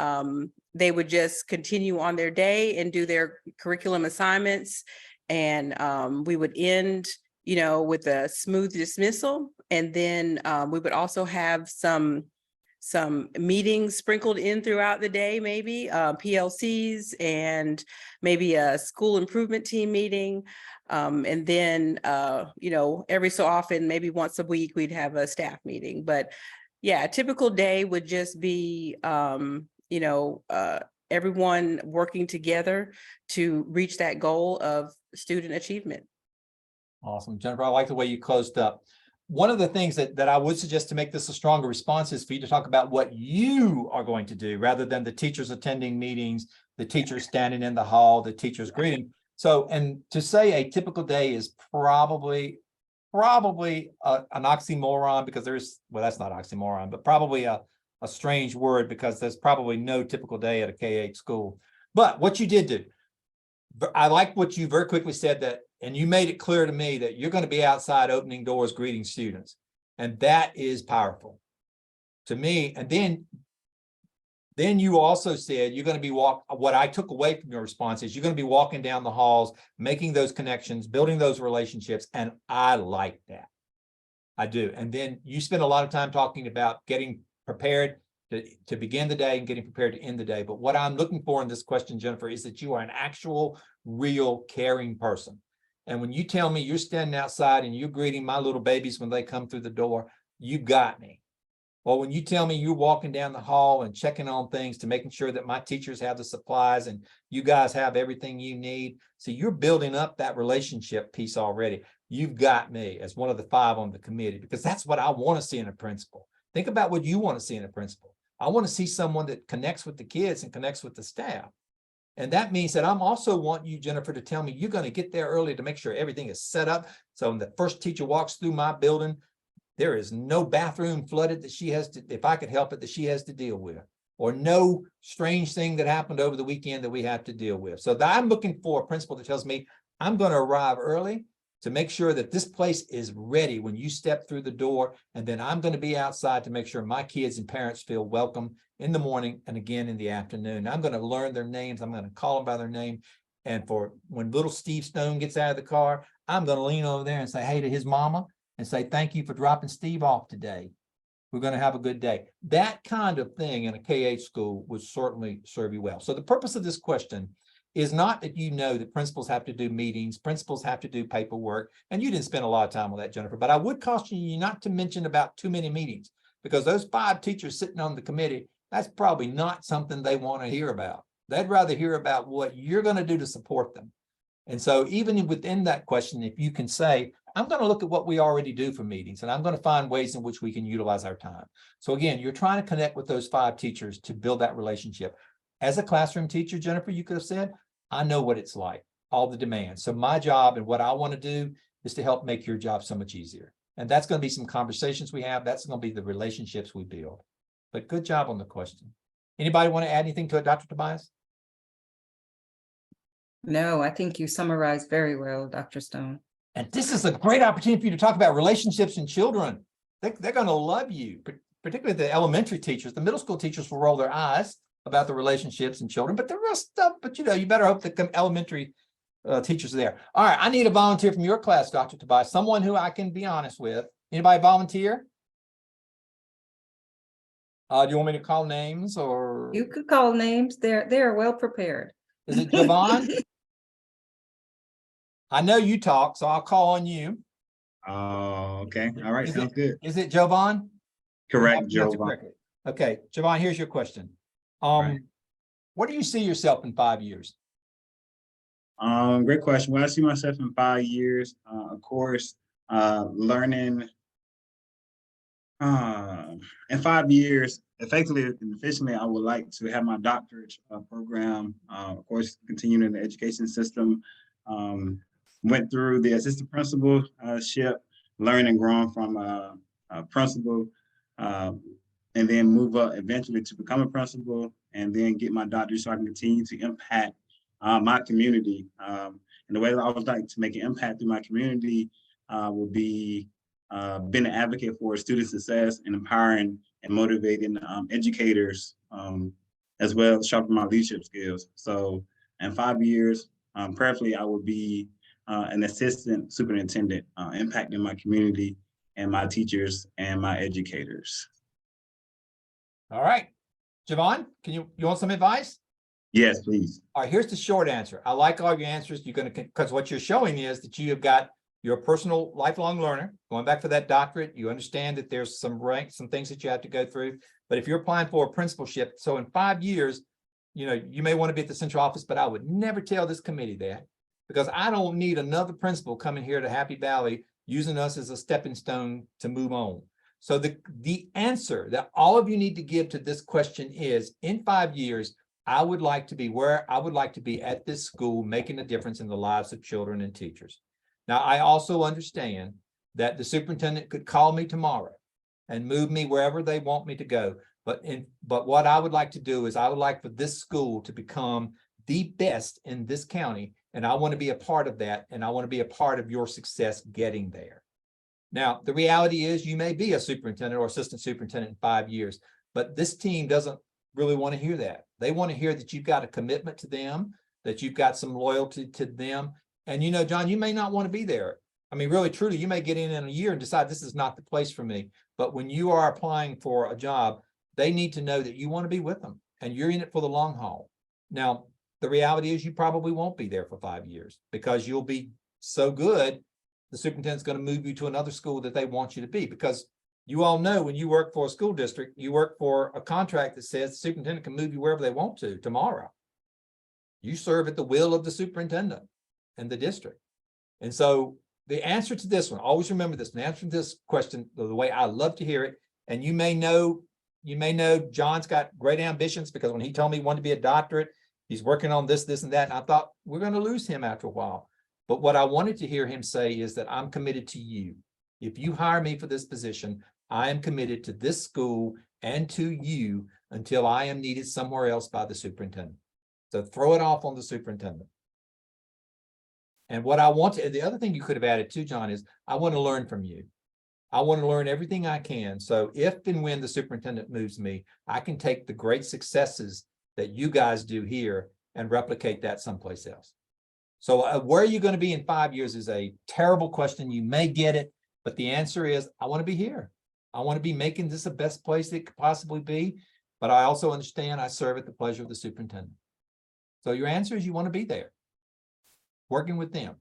they would just continue on their day and do their curriculum assignments. And we would end, with a smooth dismissal. And then we would also have some meetings sprinkled in throughout the day, maybe PLCs and maybe a school improvement team meeting. And then, every so often, maybe once a week, we'd have a staff meeting. But yeah, a typical day would just be, everyone working together to reach that goal of student achievement. Awesome. Jennifer, I like the way you closed up. One of the things that I would suggest to make this a stronger response is for you to talk about what you are going to do rather than the teachers attending meetings, the teachers standing in the hall, the teachers greeting. So, and to say a typical day is probably an oxymoron, because well, that's not oxymoron, but probably a strange word, because there's probably no typical day at a K-8 school. But what you did do, I like what you very quickly said, that, and you made it clear to me that you're going to be outside opening doors, greeting students. And that is powerful to me. And then you also said you're going to be what I took away from your response is you're going to be walking down the halls, making those connections, building those relationships. And I like that. I do. And then you spend a lot of time talking about getting prepared to begin the day and getting prepared to end the day. But what I'm looking for in this question, Jennifer, is that you are an actual, real, caring person. And when you tell me you're standing outside and you're greeting my little babies when they come through the door, you got me. Well, when you tell me you're walking down the hall and checking on things to making sure that my teachers have the supplies and you guys have everything you need. So you're building up that relationship piece already. You've got me as one of the 5 on the committee, because that's what I want to see in a principal. Think about what you want to see in a principal. I want to see someone that connects with the kids and connects with the staff. And that means that I'm also want you, Jennifer, to tell me you're going to get there early to make sure everything is set up. So when the first teacher walks through my building, there is no bathroom flooded that she has to, if I could help it, that she has to deal with, or no strange thing that happened over the weekend that we have to deal with. So I'm looking for a principal that tells me I'm going to arrive early to make sure that this place is ready when you step through the door. And then I'm going to be outside to make sure my kids and parents feel welcome in the morning and again in the afternoon. I'm going to learn their names. I'm going to call them by their name. And for when little Steve Stone gets out of the car, I'm going to lean over there and say, hey, to his mama, and say, thank you for dropping Steve off today. We're going to have a good day. That kind of thing in a K-8 school would certainly serve you well. So the purpose of this question is not that you know that principals have to do meetings, principals have to do paperwork, and you didn't spend a lot of time on that, Jennifer, but I would caution you not to mention about too many meetings, because those 5 teachers sitting on the committee, that's probably not something they want to hear about. They'd rather hear about what you're going to do to support them. And so even within that question, if you can say, I'm going to look at what we already do for meetings, and I'm going to find ways in which we can utilize our time. So again, you're trying to connect with those 5 teachers to build that relationship. As a classroom teacher, Jennifer, you could have said, I know what it's like, all the demands. So my job and what I want to do is to help make your job so much easier. And that's going to be some conversations we have. That's going to be the relationships we build. But good job on the question. Anybody want to add anything to it, Dr. Tobias? No, I think you summarized very well, Dr. Stone. And this is a great opportunity for you to talk about relationships in children. They're going to love you, particularly the elementary teachers. The middle school teachers will roll their eyes about the relationships in children, but the rest stuff, but you better hope the elementary teachers are there. All right, I need a volunteer from your class, Dr. Tobias, someone who I can be honest with. Anybody volunteer? Do you want me to call names, or? You could call names. They're well prepared. Is it Javon? I know you talk, so I'll call on you. Oh, okay. All right. Is Sounds good. Is it Jovan? Correct, Jovan. Joe. Okay, Javon, here's your question. Right. What do you see yourself in 5 years? Great question. Well, I see myself in 5 years, of course, learning in 5 years, effectively and efficiently. I would like to have my doctorate program, of course, continuing in the education system. Went through the assistant principalship, learning and growing from a principal, and then move up eventually to become a principal, and then get my doctorate so I can continue to impact my community. And the way that I would like to make an impact through my community will be being an advocate for student success and empowering and motivating educators, as well as sharpen my leadership skills. So in 5 years, prayerfully, I will be an assistant superintendent, impacting my community and my teachers and my educators. All right. Javon, you want some advice? Yes, please. All right, here's the short answer. I like all your answers. You're going to, because what you're showing is that you have got, you're a personal lifelong learner, going back for that doctorate. You understand that there's some things that you have to go through. But if you're applying for a principalship, so in 5 years, you may want to be at the central office, but I would never tell this committee that, because I don't need another principal coming here to Happy Valley using us as a stepping stone to move on. So the answer that all of you need to give to this question is, in 5 years, I would like to be where I would like to be at this school, making a difference in the lives of children and teachers. Now, I also understand that the superintendent could call me tomorrow and move me wherever they want me to go. But what I would like to do is I would like for this school to become the best in this county. And I want to be a part of that. And I want to be a part of your success getting there. Now, the reality is you may be a superintendent or assistant superintendent in 5 years, but this team doesn't really want to hear that. They want to hear that you've got a commitment to them, that you've got some loyalty to them. And John, you may not want to be there. I mean, really, truly, you may get in a year and decide this is not the place for me. But when you are applying for a job, they need to know that you want to be with them and you're in it for the long haul. Now, the reality is you probably won't be there for 5 years because you'll be so good, the superintendent's going to move you to another school that they want you to be, because you all know when you work for a school district, you work for a contract that says the superintendent can move you wherever they want to tomorrow. You serve at the will of the superintendent and the district. And so the answer to this one, always remember this, the answer to this question, the way I love to hear it, and you may know John's got great ambitions, because when he told me he wanted to be a doctorate, he's working on this, this, and that. And I thought we're going to lose him after a while. But what I wanted to hear him say is that I'm committed to you. If you hire me for this position, I am committed to this school and to you until I am needed somewhere else by the superintendent. So throw it off on the superintendent. And what I want to, the other thing you could have added too, John, is I want to learn from you. I want to learn everything I can. So if and when the superintendent moves me, I can take the great successes that you guys do here and replicate that someplace else. So where are you going to be in 5 years is a terrible question. You may get it, but the answer is I want to be here. I want to be making this the best place it could possibly be. But I also understand I serve at the pleasure of the superintendent. So your answer is you want to be there, working with them.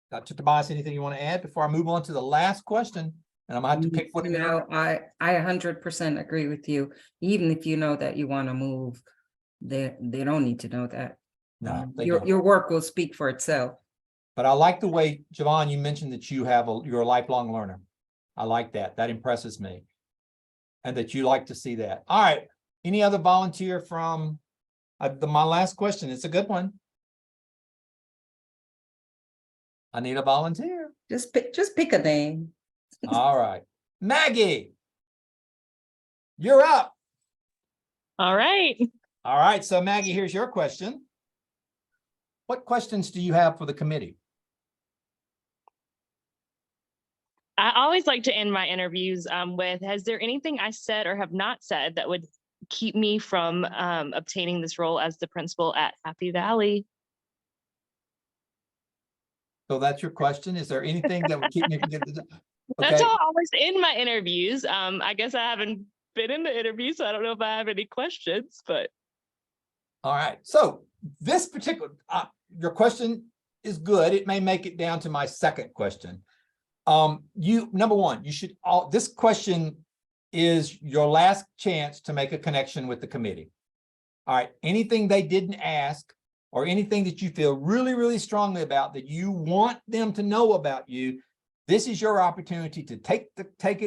Dr. Tobias, anything you want to add before I move on to the last question? And I'm going to have to pick one. I 100% agree with you. Even if you know that you want to move, they don't need to know that. No, they your don't. work will speak for itself. But I like the way, Javon, you mentioned that you're a lifelong learner. I like that. That impresses me. And that you like to see that. All right. Any other volunteer from my last question? It's a good one. I need a volunteer. Just pick a name. All right. Maggie, you're up. All right. All right. So Maggie, here's your question. What questions do you have for the committee? I always like to end my interviews with, has there anything I said or have not said that would keep me from obtaining this role as the principal at Happy Valley? So that's your question. Is there anything that would keep me from getting the job? Okay. That's how I always end my interviews. I guess I haven't been in the interview, so I don't know if I have any questions, but. All right. So this particular, your question is good. It may make it down to my second question. Number one, this question is your last chance to make a connection with the committee. All right. Anything they didn't ask or anything that you feel really, really strongly about that you want them to know about you, this is your opportunity to make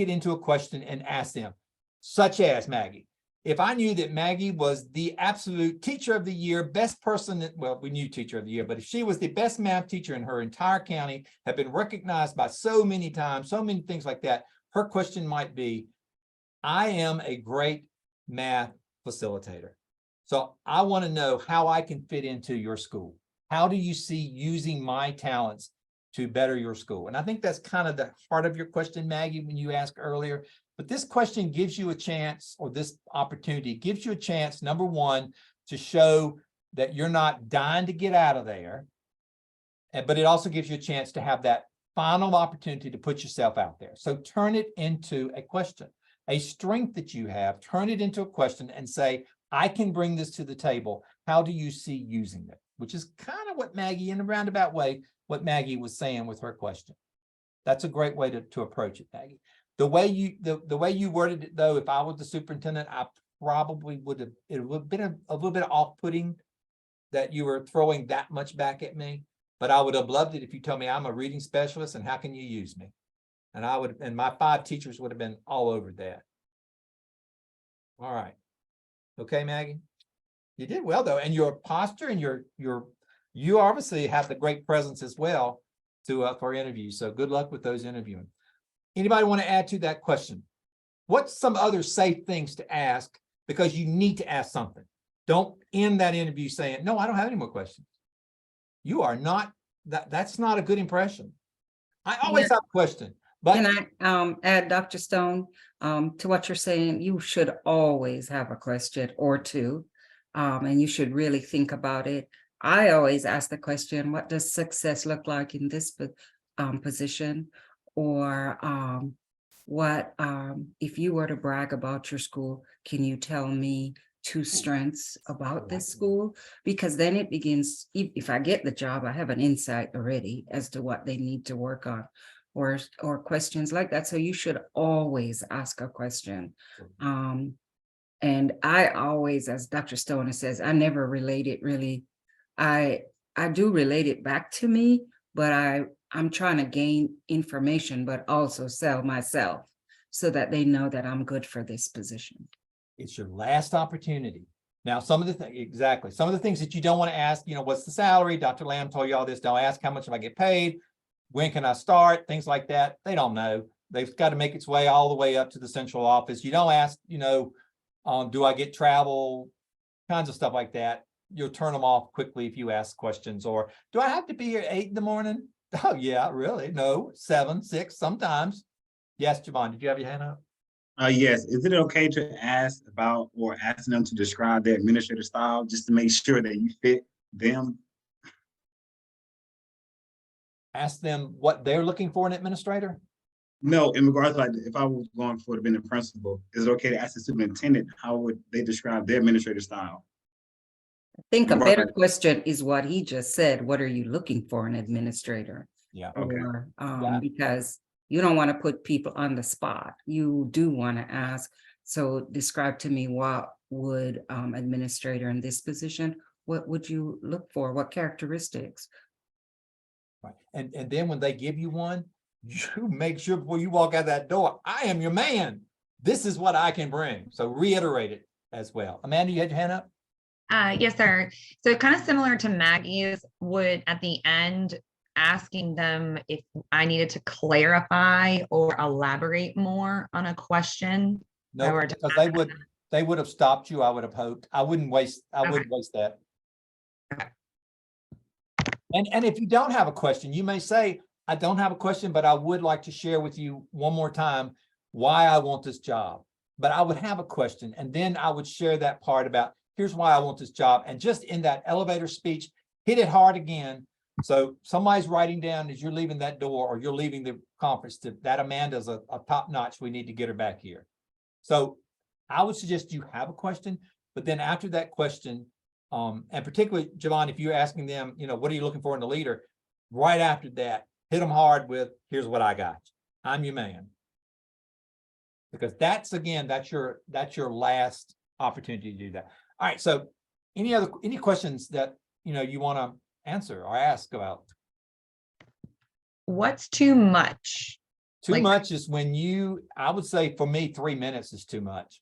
it into a question and ask them, such as Maggie. If I knew that Maggie was the absolute teacher of the year, best person, well, we knew teacher of the year, but if she was the best math teacher in her entire county, had been recognized by so many times, so many things like that, her question might be, I am a great math facilitator. So I want to know how I can fit into your school. How do you see using my talents to better your school? And I think that's kind of the heart of your question, Maggie, when you asked earlier. But this question gives you a chance, or this opportunity gives you a chance, number one, to show that you're not dying to get out of there. but it also gives you a chance to have that final opportunity to put yourself out there. So turn it into a question, a strength that you have, turn it into a question and say, I can bring this to the table. How do you see using it? Which is kind of what Maggie, in a roundabout way, what Maggie was saying with her question. That's a great way to approach it, Maggie. The way you worded it, though, if I was the superintendent, I probably would have, it would have been a little bit off-putting that you were throwing that much back at me. But I would have loved it if you told me I'm a reading specialist and how can you use me? And I would, and my 5 teachers would have been all over that. All right. Okay, Maggie. You did well though, and your posture and you obviously have the great presence as well to for interviews. So good luck with those interviewing. Anybody want to add to that question? What's some other safe things to ask? Because you need to ask something. Don't end that interview saying, no, I don't have any more questions. You are not, that's not a good impression. I always have a question, but Can I add, Dr. Stone, to what you're saying? You should always have a question or two, and you should really think about it. I always ask the question, what does success look like in this position? Or if you were to brag about your school, can you tell me 2 strengths about this school? Because then it begins, if I get the job, I have an insight already as to what they need to work on, or questions like that. So you should always ask a question. And I always, as Dr. Stoner says, I never relate it really. I do relate it back to me, but I'm trying to gain information, but also sell myself so that they know that I'm good for this position. it's your last opportunity. Now, some of the things, exactly. Some of the things that you don't want to ask, what's the salary? Dr. Lamb told you all this. Don't ask how much I get paid. When can I start? Things like that. They don't know. They've got to make its way all the way up to the central office. You don't ask, do I get travel? Kinds of stuff like that. You'll turn them off quickly if you ask questions. Or do I have to be here at 8 in the morning? Oh, yeah, really? No, 7, 6, sometimes. Yes, Javon, did you have your hand up? Yes. Is it okay to ask about or ask them to describe their administrative style just to make sure that you fit them? Ask them what they're looking for in an administrator? No, in regards to like if I was going for to being a principal, is it okay to ask the superintendent how would they describe their administrative style? I think a Right. better question is what he just said. What are you looking for in an administrator? Yeah. Okay. Or, Yeah. because you don't want to put people on the spot. You do want to ask. So describe to me, what would administrator in this position, what would you look for? What characteristics? Right. And then when they give you one, you make sure before you walk out that door, I am your man. This is what I can bring. So reiterate it as well. Amanda, you had your hand up? Yes, sir. So kind of similar to Maggie's, would at the end asking them if I needed to clarify or elaborate more on a question. No, Or because they would have stopped you, I would have hoped. I wouldn't waste that. Okay. And if you don't have a question, you may say, I don't have a question, but I would like to share with you one more time why I want this job. But I would have a question, and then I would share that part about here's why I want this job. And just in that elevator speech, hit it hard again. So somebody's writing down as you're leaving that door or you're leaving the conference that Amanda's a top notch. We need to get her back here. So I would suggest you have a question, but then after that question, and particularly Javon, if you're asking them, what are you looking for in a leader? Right after that, hit them hard with, here's what I got. I'm your man. Because that's your last opportunity to do that. All right. So any questions that, you want to answer or ask about? What's too much? Too much is when I would say for me, 3 minutes is too much.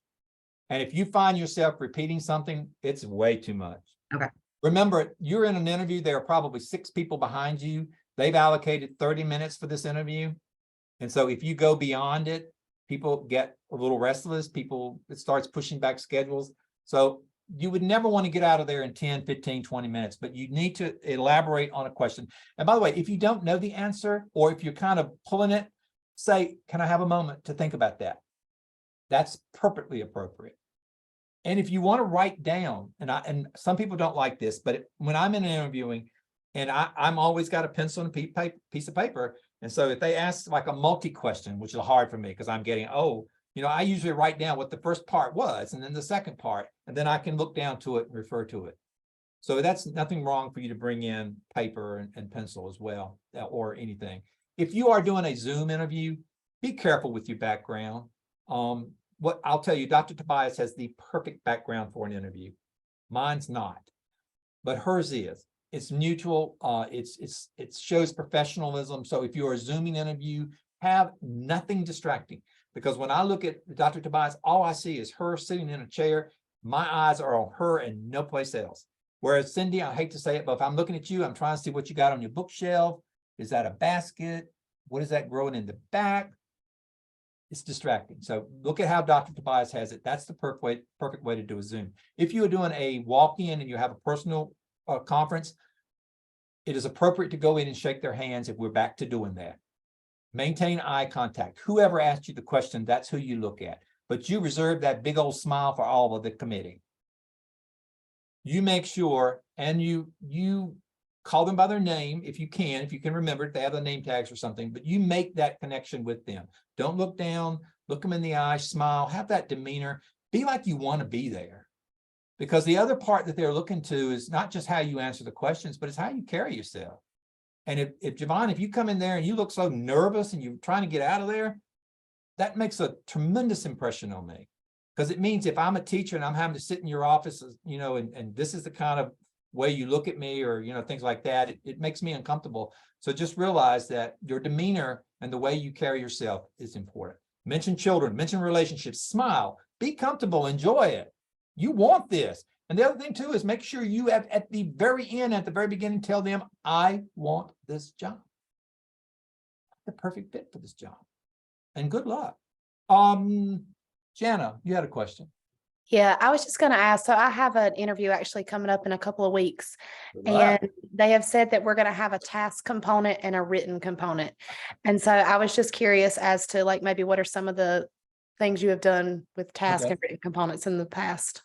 And if you find yourself repeating something, it's way too much. Okay. Remember, you're in an interview. There are probably 6 people behind you. They've allocated 30 minutes for this interview. And so if you go beyond it, people get a little restless. It starts pushing back schedules. So you would never want to get out of there in 10, 15, 20 minutes, but you need to elaborate on a question. And by the way, if you don't know the answer, or if you're kind of pulling it, say, can I have a moment to think about that? That's perfectly appropriate. And if you want to write down, and some people don't like this, but when I'm in interviewing, And I'm always got a pencil and a piece of paper. And so if they ask like a multi-question, which is hard for me because I'm getting, I usually write down what the first part was and then the second part, and then I can look down to it and refer to it. So that's nothing wrong for you to bring in paper and pencil as well, or anything. If you are doing a Zoom interview, be careful with your background. What I'll tell you, Dr. Tobias has the perfect background for an interview. Mine's not, but hers is. It's mutual. It shows professionalism. So if you're a Zooming interview, have nothing distracting. Because when I look at Dr. Tobias, all I see is her sitting in a chair. My eyes are on her and no place else. Whereas Cindy, I hate to say it, but if I'm looking at you, I'm trying to see what you got on your bookshelf. Is that a basket? What is that growing in the back? It's distracting. So look at how Dr. Tobias has it. That's the perfect way to do a Zoom. If you are doing a walk-in and you have a personal conference, it is appropriate to go in and shake their hands if we're back to doing that. Maintain eye contact. Whoever asked you the question, that's who you look at. But you reserve that big old smile for all of the committee. You make sure, and you call them by their name if you can remember it, they have the name tags or something, but you make that connection with them. Don't look down, look them in the eye, smile, have that demeanor, be like you want to be there. Because the other part that they're looking to is not just how you answer the questions, but it's how you carry yourself. And if Javon, if you come in there and you look so nervous and you're trying to get out of there, that makes a tremendous impression on me. Because it means if I'm a teacher and I'm having to sit in your office, and this is the kind of way you look at me or, things like that, it makes me uncomfortable. So just realize that your demeanor and the way you carry yourself is important. Mention children, mention relationships, smile, be comfortable, enjoy it. You want this. And the other thing too is make sure you have at the very end, at the very beginning, tell them, I want this job. The perfect fit for this job. And good luck. Jana, you had a question. Yeah, I was just going to ask. So I have an interview actually coming up in a couple of weeks, Good luck. and they have said that we're going to have a task component and a written component. And so I was just curious as to like maybe what are some of the things you have done with task Okay. and written components in the past?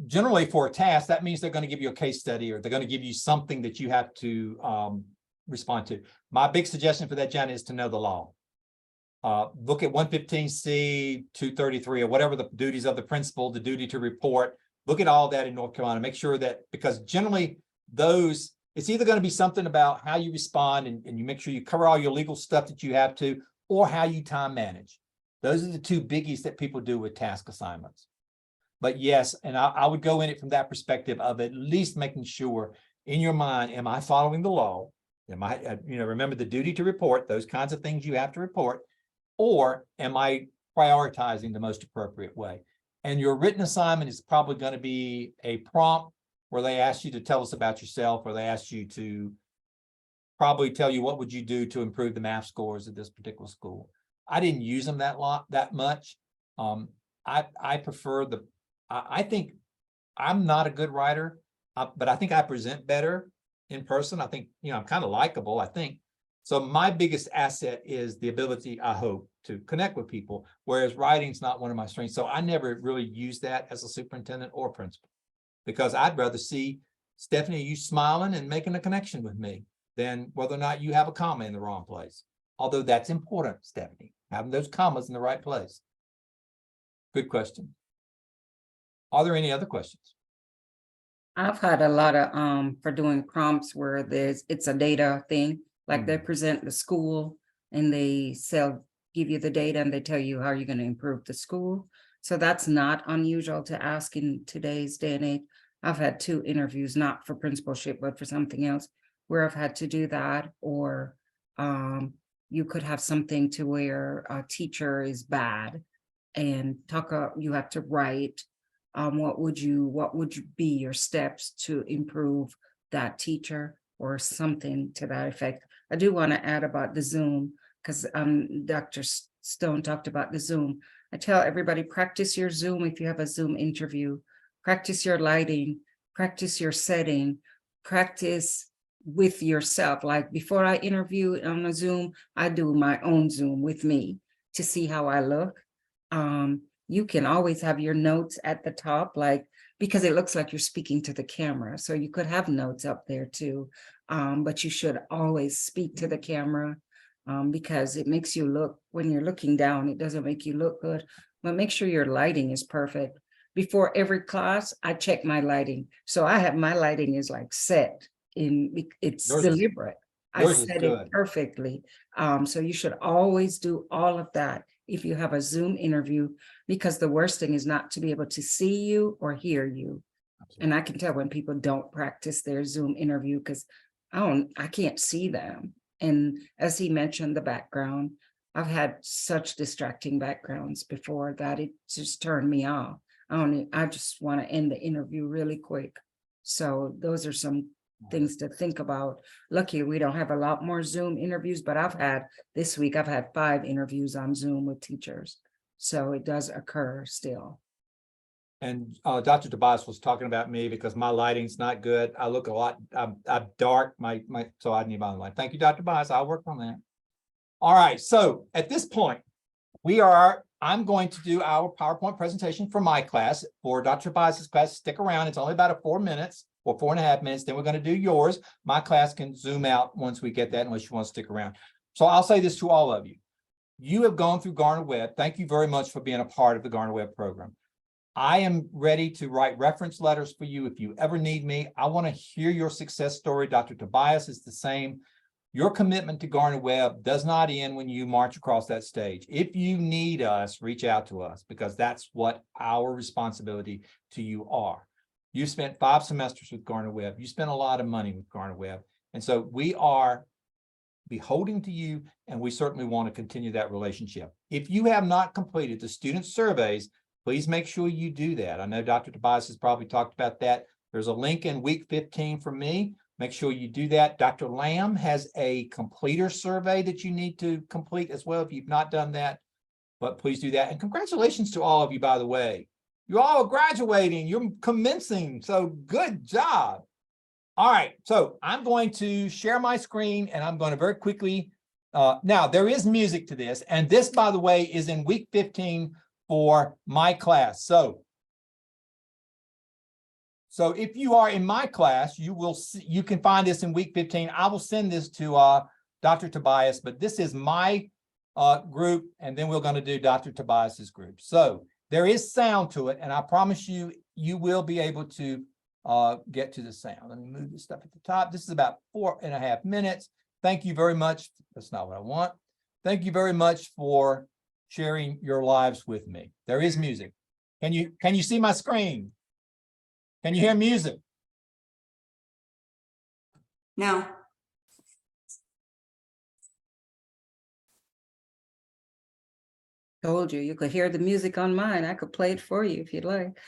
Generally for a task, that means they're going to give you a case study or they're going to give you something that you have to respond to. My big suggestion for that, Jana, is to know the law. Look at 115C, 233, or whatever the duties of the principal, the duty to report. Look at all that in North Carolina. Make sure that, because generally those, it's either going to be something about how you respond and you make sure you cover all your legal stuff that you have to, or how you time manage. Those are the two biggies that people do with task assignments. But yes, and I would go in it from that perspective of at least making sure in your mind, am I following the law? Am I, remember the duty to report, those kinds of things you have to report. Or am I prioritizing the most appropriate way? And your written assignment is probably going to be a prompt where they ask you to tell us about yourself, or they ask you to probably tell you what would you do to improve the math scores at this particular school. I didn't use them that much. I prefer I think I'm not a good writer, but I think I present better in person. I think, I'm kind of likable, I think. So my biggest asset is the ability, I hope, to connect with people, whereas writing's not one of my strengths. So I never really use that as a superintendent or principal, because I'd rather see, Stephanie, you smiling and making a connection with me than whether or not you have a comma in the wrong place. Although that's important, Stephanie, having those commas in the right place. Good question. Are there any other questions? I've had a lot of for doing prompts where it's a data thing, like they present the school and they give you the data and they tell you how you're going to improve the school. So that's not unusual to ask in today's day and age. I've had 2 interviews, not for principalship, but for something else, where I've had to do that. Or you could have something to where a teacher is bad and you have to write. What would be your steps to improve that teacher, or something to that effect? I do want to add about the Zoom, because Dr. Stone talked about the Zoom. I tell everybody, practice your Zoom if you have a Zoom interview. Practice your lighting, practice your setting, practice with yourself. Like before I interview on a Zoom, I do my own Zoom with me to see how I look. You can always have your notes at the top, because it looks like you're speaking to the camera. So you could have notes up there too. But you should always speak to the camera because it makes you look, when you're looking down, it doesn't make you look good, but make sure your lighting is perfect. Before every class, I check my lighting. So I have, my lighting is like set it's Yours is- deliberate. I yours is set good. it perfectly. So you should always do all of that if you have a Zoom interview, because the worst thing is not to be able to see you or hear you. And I can tell when people don't practice their Zoom interview because I can't see them. And as he mentioned, the background, I've had such distracting backgrounds before that it just turned me off. I just want to end the interview really quick. So those are some things to think about. Lucky we don't have a lot more Zoom interviews, but this week I've had 5 interviews on Zoom with teachers. So it does occur still. And Dr. Tobias was talking about me because my lighting's not good. I look a lot, I'm dark, so I need my light. Thank you, Dr. Tobias. I'll work on that. All right, so at this point, I'm going to do our PowerPoint presentation for my class. For Dr. Tobias's class, stick around. It's only about 4 minutes or 4.5 minutes. Then we're going to do yours. My class can zoom out once we get that, unless you want to stick around. So I'll say this to all of you. You have gone through Garner Webb. Thank you very much for being a part of the Garner Webb program. I am ready to write reference letters for you if you ever need me. I want to hear your success story. Dr. Tobias is the same. Your commitment to Garner Webb does not end when you march across that stage. If you need us, reach out to us, because that's what our responsibility to you are. You spent 5 semesters with Garner Webb. You spent a lot of money with Garner Webb. And so we are beholden to you, and we certainly want to continue that relationship. If you have not completed the student surveys, please make sure you do that. I know Dr. Tobias has probably talked about that. There's a link in week 15 for me. Make sure you do that. Dr. Lamb has a completer survey that you need to complete as well if you've not done that, but please do that. And congratulations to all of you, by the way. You all are graduating, you're commencing, so good job. All right, so I'm going to share my screen and I'm going to very quickly, now there is music to this, and this, by the way, is in week 15 for my class. So if you are in my class, you will see, you can find this in week 15. I will send this to Dr. Tobias, but this is my group, and then we're going to do Dr. Tobias's group. So there is sound to it, and I promise you, you will be able to get to the sound. Let me move this stuff at the top. This is about 4.5 minutes. Thank you very much. That's not what I want. Thank you very much for sharing your lives with me. There is music. Can you see my screen? Can you hear music? No. Told you, you could hear the music on mine. I could play it for you if you'd like.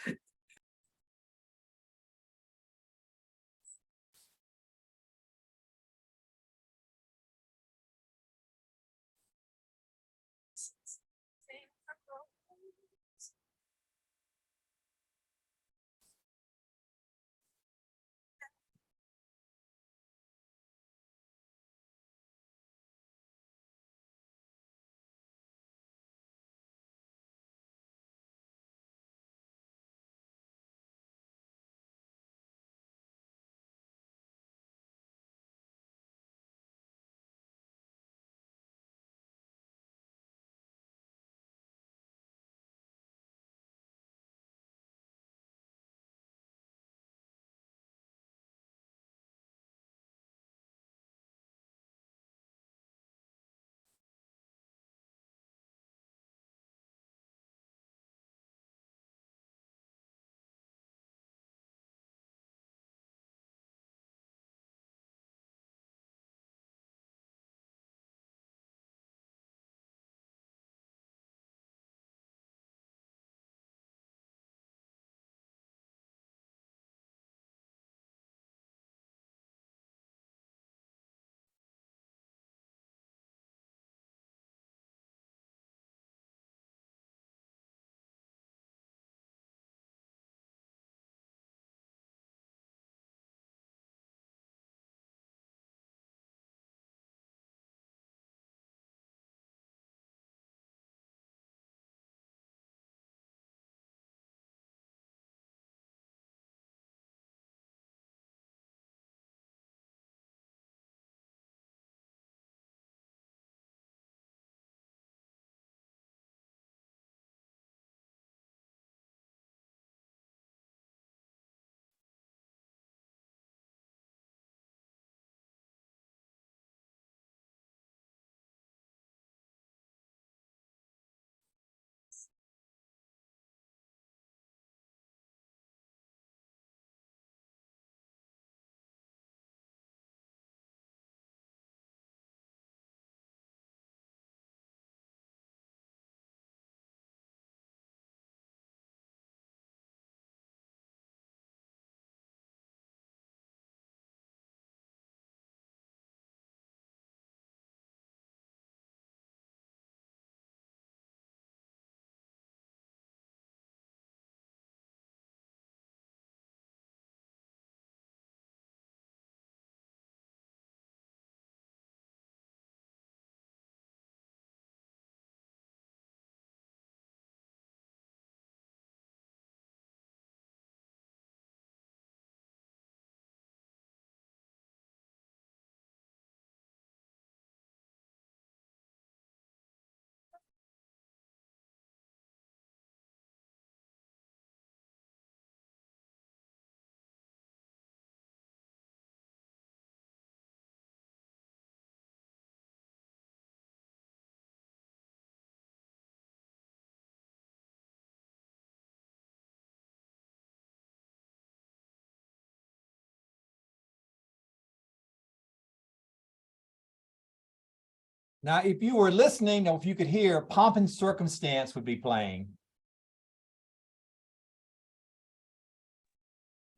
Now, if you were listening, or if you could hear, Pomp and Circumstance would be playing.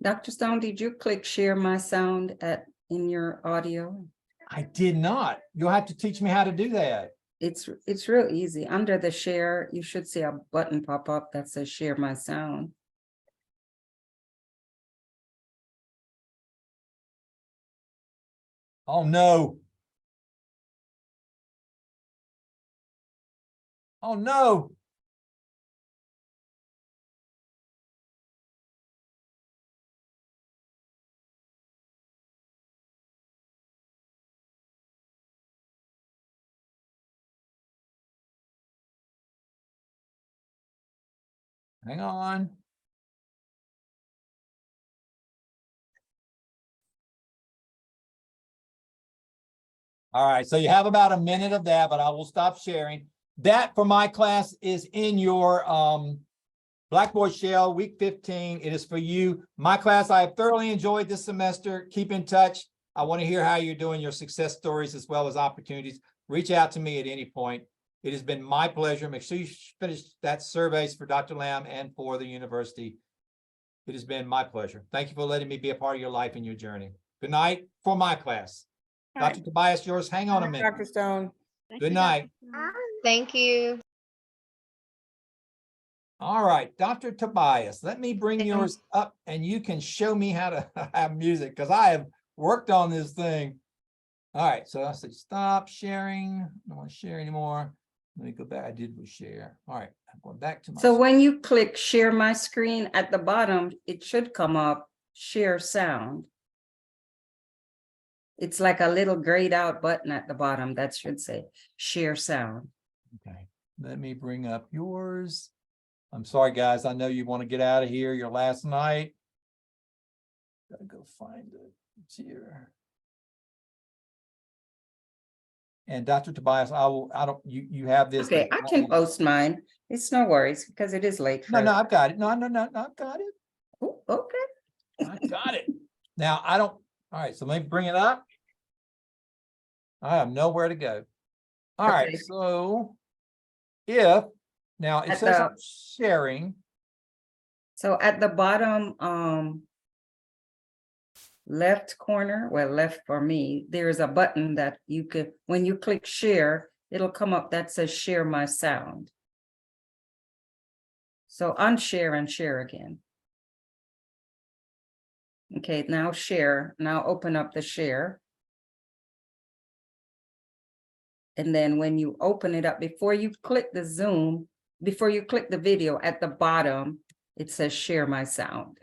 Dr. Stone, did you click share my sound in your audio? I did not. You'll have to teach me how to do that. It's real easy. Under the share, you should see a button pop up that says share my sound. Oh, no. Oh, no. Hang on. All right, so you have about a minute of that, but I will stop sharing. That for my class is in your Blackboard Shell, week 15. It is for you. My class, I have thoroughly enjoyed this semester. Keep in touch. I want to hear how you're doing, your success stories as well as opportunities. Reach out to me at any point. It has been my pleasure. Make sure you finish that surveys for Dr. Lamb and for the university. It has been my pleasure. Thank you for letting me be a part of your life and your journey. Good night for my class. All right. Dr. Tobias, yours, hang on a minute. Dr. Stone. Good night. Thank you. All right, Dr. Tobias, let me bring yours up and you can show me how to have music because I have worked on this thing. All right, so I said stop sharing. I don't want to share anymore. Let me go back. I did share. All right, I'm going back to my. So when you click share my screen at the bottom, it should come up share sound. It's like a little grayed out button at the bottom that should say share sound. Okay, let me bring up yours. I'm sorry, guys. I know you want to get out of here. Your last night. Gotta go find it. It's here. And Dr. Tobias, you have this. Okay, I can post mine. It's no worries because it is late. No, I've got it. No, I've got it. Oh, okay. I got it. Now, all right, so let me bring it up. I have nowhere to go. All right, Okay. so now it At says the- I'm sharing. So at the bottom, left corner, well, left for me, there's a button that you could, when you click share, it'll come up that says share my sound. So unshare and share again. Okay, now share, now open up the share. And then when you open it up, before you click the Zoom, before you click the video at the bottom, it says share my sound.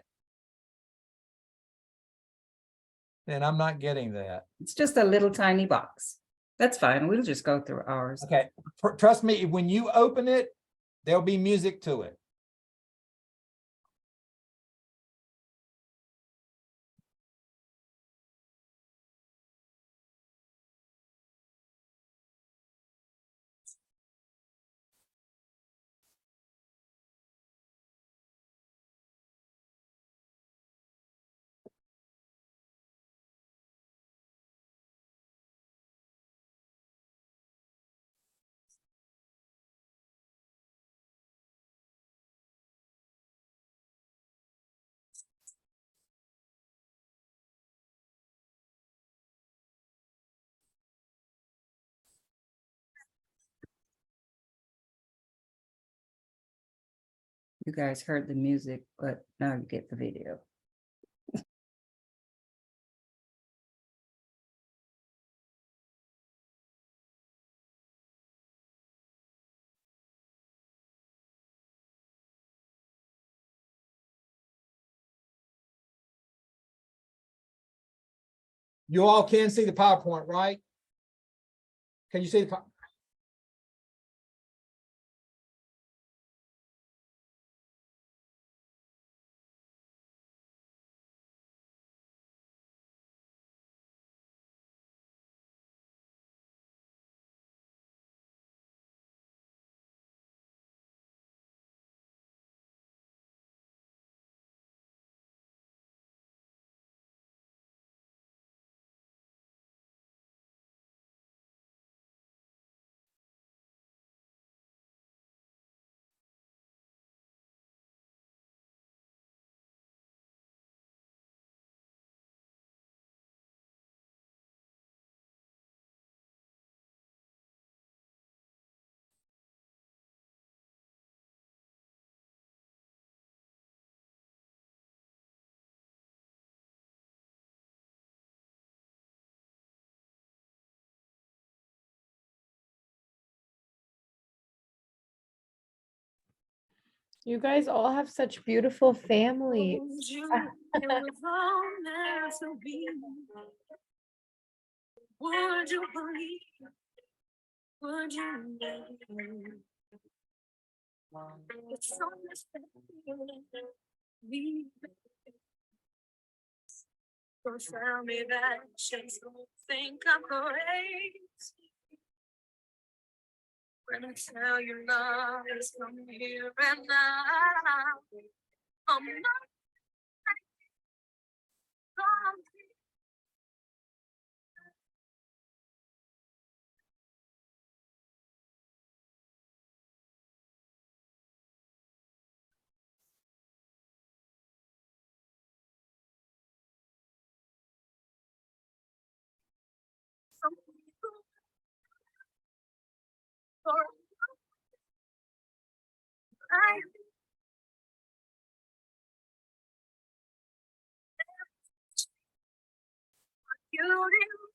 And I'm not getting that. It's just a little tiny box. That's fine. We'll just go through ours. Okay, trust me, when you open it, there'll be music to it. You guys heard the music, but now you get the video. You all can see the PowerPoint, right? Can you see the? You guys all have such beautiful families. Would you believe? Would you believe? It's so don't tell me that she's gonna think I'm crazy. When I tell you love is from here and now, I'm not gonna some people I you didn't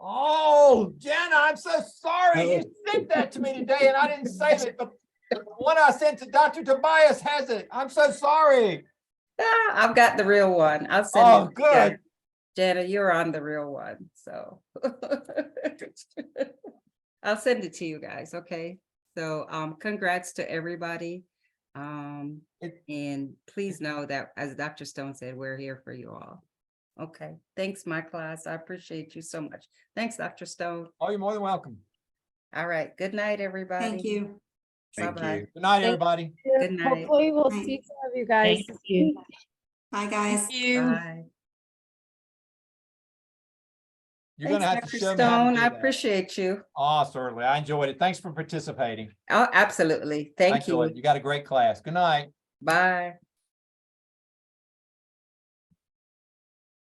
Oh, Jenna, I'm so sorry. You sent that to me today and I didn't save it, but the one I sent to Dr. Tobias has it. I'm so sorry. Ah, I've got the real one. I'll send Oh, it. Yeah. good. Jana, you're on the real one, so. I'll send it to you guys, okay? So, congrats to everybody. And please know that, as Dr. Stone said, we're here for you all. Okay, thanks, my class. I appreciate you so much. Thanks, Dr. Stone. Oh, you're more than welcome. All right, good night, everybody. Thank you. Thank Bye-bye. you. Good night, Thank everybody. Good night. Hopefully we'll Night. see some of you guys. Thank you. Bye, guys. Bye. You're gonna have to Thanks, show Dr. me how to Stone. do I that. appreciate you. Oh, certainly. I enjoyed it. Thanks for participating. Oh, absolutely. Thank Thanks, Lloyd. you. You got a great class. Good night. Bye.